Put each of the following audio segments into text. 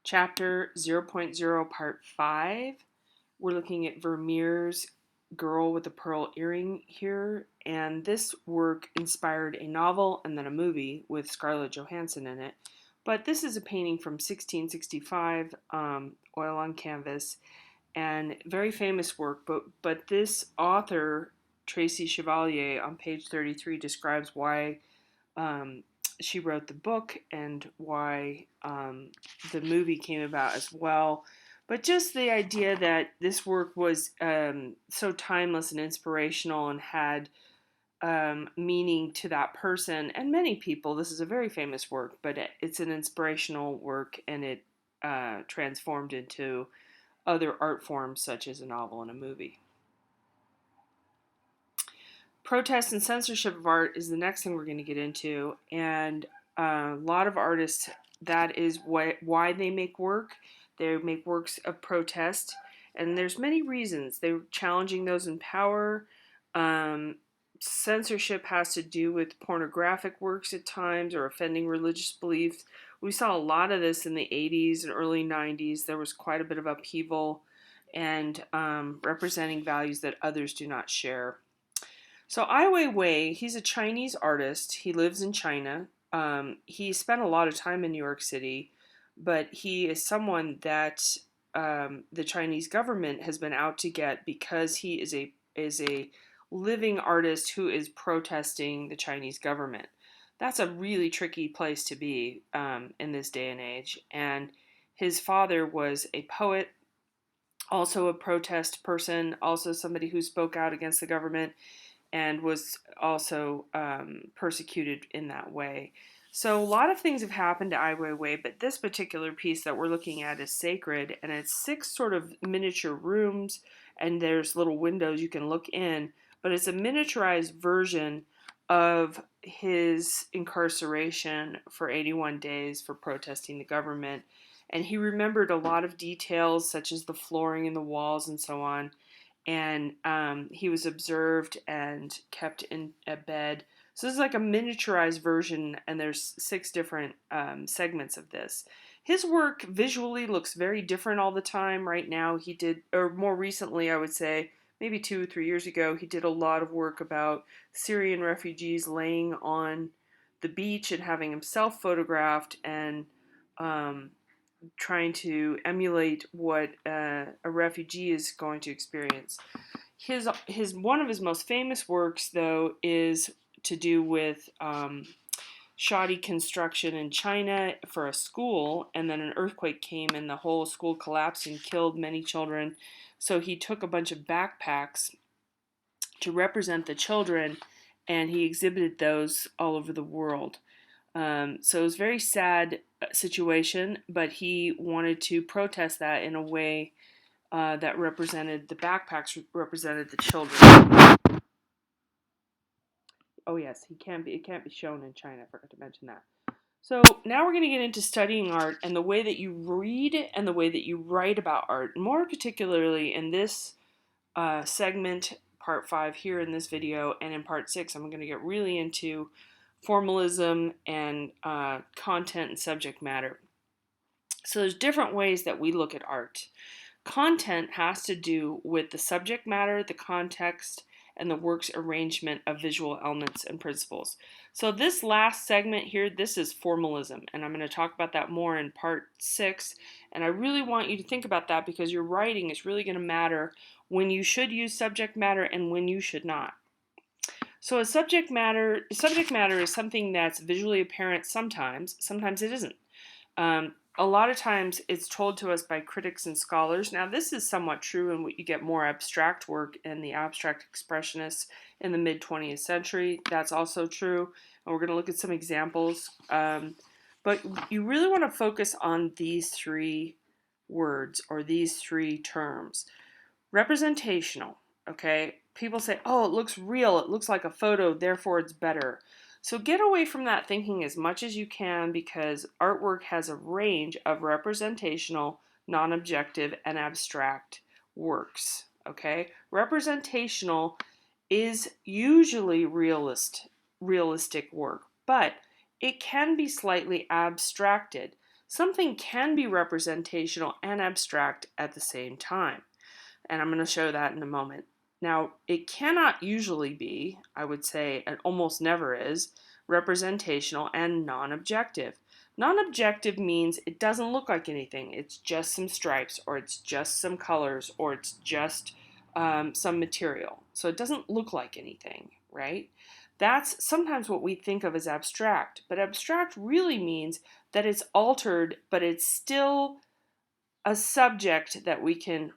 Chapter 0.0 Part 5. We're looking at Vermeer's Girl with a Pearl Earring here, and this work inspired a novel and then a movie with Scarlett Johansson in it. But this is a painting from 1665, oil on canvas, and very famous work. But this author, Tracy Chevalier, on page 33, describes why um, she wrote the book and why the movie came about as well. But just the idea that this work was so timeless and inspirational and had meaning to that person and many people. This is a very famous work, but it's an inspirational work, and it transformed into other art forms such as a novel and a movie. Protest and censorship of art is the next thing we're going to get into, and a lot of artists, that is why they make work. They make works of protest, and there's many reasons. They're challenging those in power. Um, Censorship has to do with pornographic works at times or offending religious beliefs. We saw a lot of this in the 80s and early 90s. There was quite a bit of upheaval and representing values that others do not share. So Ai Weiwei, he's a Chinese artist. He lives in China. He spent a lot of time in New York City, but he is someone that the Chinese government has been out to get because he is a living artist who is protesting the Chinese government. That's a really tricky place to be in this day and age. And his father was a poet, also a protest person, also somebody who spoke out against the government and was also persecuted in that way. So a lot of things have happened to Ai Weiwei, but this particular piece that we're looking at is sacred, and it's 6 sort of miniature rooms, and there's little windows you can look in, but it's a miniaturized version of his incarceration for 81 days for protesting the government. And he remembered a lot of details, such as the flooring and the walls and so on, and he was observed and kept in a bed. So this is like a miniaturized version, and there's 6 different segments of this. His work visually looks very different all the time. Right now, he did, or more recently, I would say, maybe 2 or 3 years ago, he did a lot of work about Syrian refugees laying on the beach and having himself photographed and trying to emulate what a refugee is going to experience. His one of his most famous works, though, is to do with shoddy construction in China for a school, and then an earthquake came and the whole school collapsed and killed many children. So he took a bunch of backpacks to represent the children, and he exhibited those all over the world. So it was a very sad situation, but he wanted to protest that in a way that represented the backpacks, represented the children. Oh yes, he can be. It can't be shown in China. I forgot to mention that. So now we're going to get into studying art and the way that you read and the way that you write about art. More particularly in this segment, part 5 here in this video, and in part 6, I'm going to get really into formalism and content and subject matter. So there's different ways that we look at art. Content has to do with the subject matter, the context, and the work's arrangement of visual elements and principles. So this last segment here, this is formalism, and I'm going to talk about that more in part 6, and I really want you to think about that because your writing is really going to matter when you should use subject matter and when you should not. So a subject matter is something that's visually apparent sometimes it isn't. A lot of times it's told to us by critics and scholars. Now this is somewhat true in what you get more abstract work in the abstract expressionists in the mid-20th century. That's also true, and we're going to look at some examples. But you really want to focus on these 3 words or these 3 terms. Representational, okay? People say, oh, it looks real, it looks like a photo, therefore it's better. So get away from that thinking as much as you can, because artwork has a range of representational, non-objective, and abstract works, okay? Representational is usually realistic work, but it can be slightly abstracted. something can be representational and abstract at the same time. And I'm going to show that in a moment. Now, it cannot usually be, I would say, and almost never is, representational and non-objective. Non-objective means it doesn't look like anything. It's just some stripes, or it's just some colors, or it's just some material. So it doesn't look like anything, right? That's sometimes what we think of as abstract. But abstract really means that it's altered, but it's still a subject that we can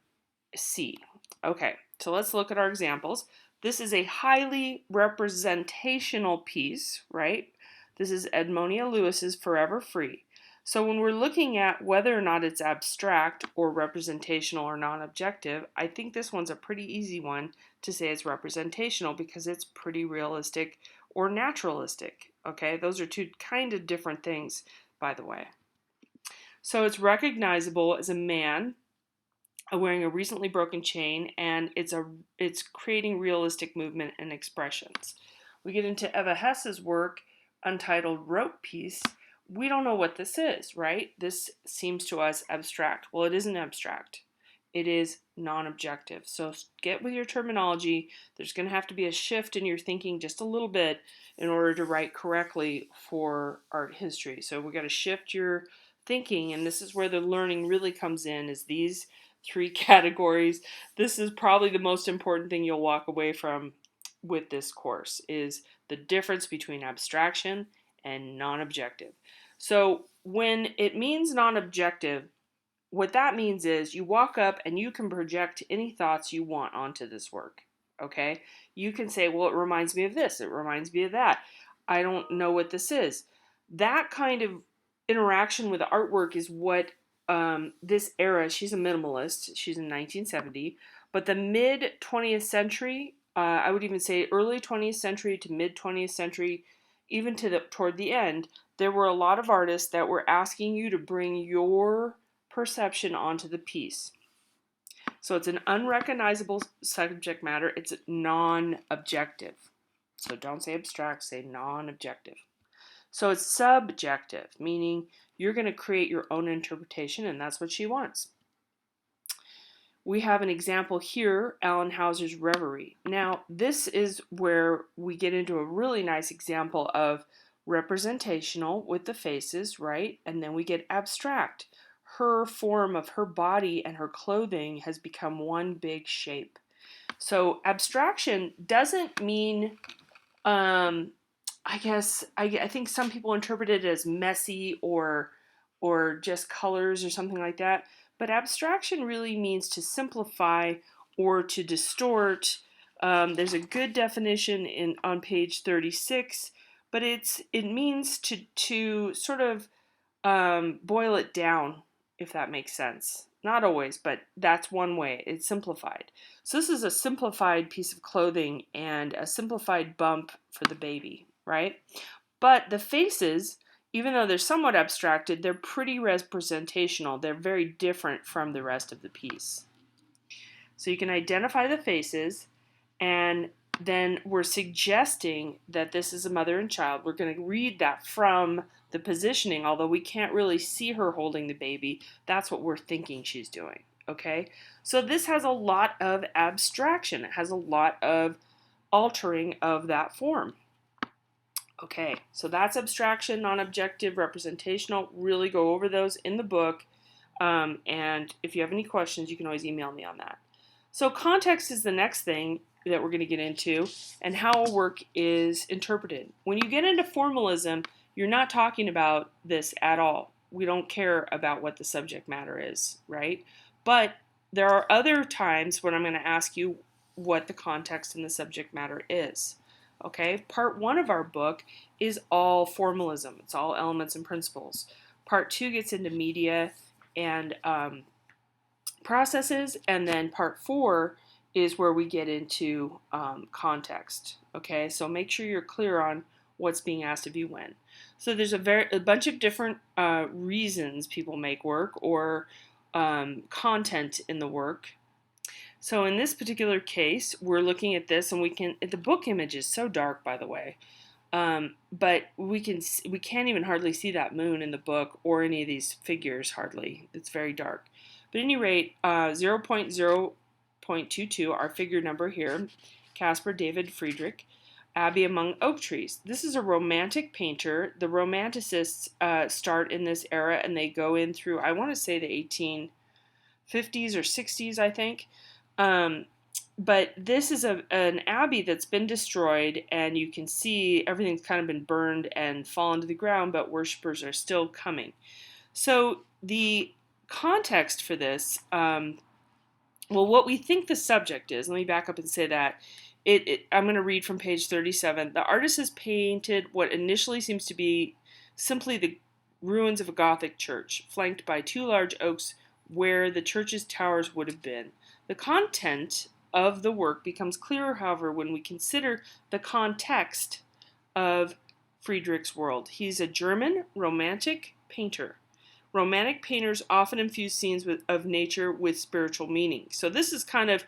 see. Okay, so let's look at our examples. This is a highly representational piece, right? This is Edmonia Lewis's Forever Free. So when we're looking at whether or not it's abstract or representational or non-objective, I think this one's a pretty easy one to say it's representational because it's pretty realistic or naturalistic. Okay, those are two kind of different things, by the way. So it's recognizable as a man wearing a recently broken chain, and it's creating realistic movement and expressions. We get into Eva Hesse's work, Untitled Rope Piece. We don't know what this is, right? This seems to us abstract. Well, it isn't abstract. It is non-objective. So get with your terminology. There's going to have to be a shift in your thinking just a little bit in order to write correctly for art history. So we got to shift your thinking, and this is where the learning really comes in, is these three categories. This is probably the most important thing you'll walk away from with this course, is the difference between abstraction and non-objective. So when it means non-objective, what that means is you walk up and you can project any thoughts you want onto this work. Okay? You can say, well, it reminds me of this, it reminds me of that. I don't know what this is. That kind of interaction with the artwork is what this era, she's a minimalist, she's in 1970, but the mid 20th century, I would even say early 20th century to mid 20th century, even to toward the end, there were a lot of artists that were asking you to bring your perception onto the piece. So it's an unrecognizable subject matter. It's non-objective. So don't say abstract, say non-objective. So it's subjective, meaning you're going to create your own interpretation, and that's what she wants. We have an example here, Alan Hauser's Reverie. Now, this is where we get into a really nice example of representational with the faces, right? And then we get abstract. Her form of her body and her clothing has become one big shape. So abstraction doesn't mean, I think some people interpret it as messy or just colors or something like that. But abstraction really means to simplify or to distort. There's a good definition on page 36, but it means to sort of boil it down, if that makes sense. Not always, but that's one way. It's simplified. So this is a simplified piece of clothing and a simplified bump for the baby, right? But the faces, even though they're somewhat abstracted, they're pretty representational. They're very different from the rest of the piece. So you can identify the faces, and then we're suggesting that this is a mother and child. We're going to read that from the positioning, although we can't really see her holding the baby. That's what we're thinking she's doing, okay? So this has a lot of abstraction. It has a lot of altering of that form. Okay, so that's abstraction, non-objective, representational. Really go over those in the book. And if you have any questions, you can always email me on that. So context is the next thing that we're going to get into, and how a work is interpreted. When you get into formalism, you're not talking about this at all. We don't care about what the subject matter is, right? But there are other times when I'm going to ask you what the context and the subject matter is. Okay, part 1 of our book is all formalism. It's all elements and principles. Part 2 gets into media and processes, and then part 4 is where we get into context. Okay, so make sure you're clear on what's being asked of you when. So there's a bunch of different reasons people make work or content in the work. So in this particular case, we're looking at this, and the book image is so dark, by the way. But we can't even hardly see that moon in the book or any of these figures hardly. It's very dark. But at any rate, 0.0.22, our figure number here, Caspar David Friedrich, Abbey Among Oak Trees. This is a romantic painter. The Romanticists start in this era and they go in through, I want to say, the 1850s or 60s, I think. But this is an abbey that's been destroyed, and you can see everything's kind of been burned and fallen to the ground, but worshippers are still coming. So the context for this, well, what we think the subject is, let me back up and say that. I'm going to read from page 37. The artist has painted what initially seems to be simply the ruins of a Gothic church, flanked by two large oaks where the church's towers would have been. The content of the work becomes clearer, however, when we consider the context of Friedrich's world. He's a German romantic painter. Romantic painters often infuse scenes of nature with spiritual meaning. So this is kind of,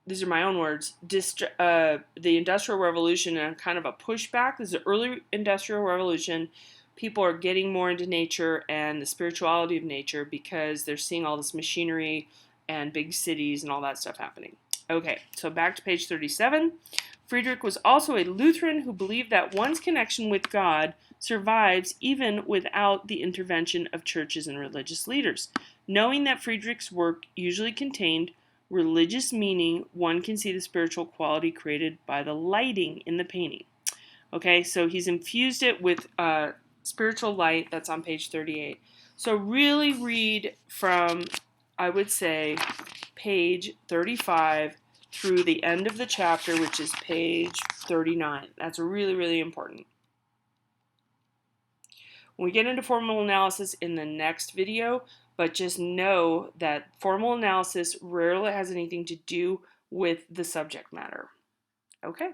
these are my own words, the Industrial Revolution and kind of a pushback. This is the early Industrial Revolution. People are getting more into nature and the spirituality of nature because they're seeing all this machinery and big cities and all that stuff happening. Okay, so back to page 37. Friedrich was also a Lutheran who believed that one's connection with God survives even without the intervention of churches and religious leaders. Knowing that Friedrich's work usually contained religious meaning, one can see the spiritual quality created by the lighting in the painting. Okay, so he's infused it with spiritual light. That's on page 38. So really read from, I would say, page 35 through the end of the chapter, which is page 39. That's really, really important. When we get into formal analysis in the next video, but just know that formal analysis rarely has anything to do with the subject matter. Okay?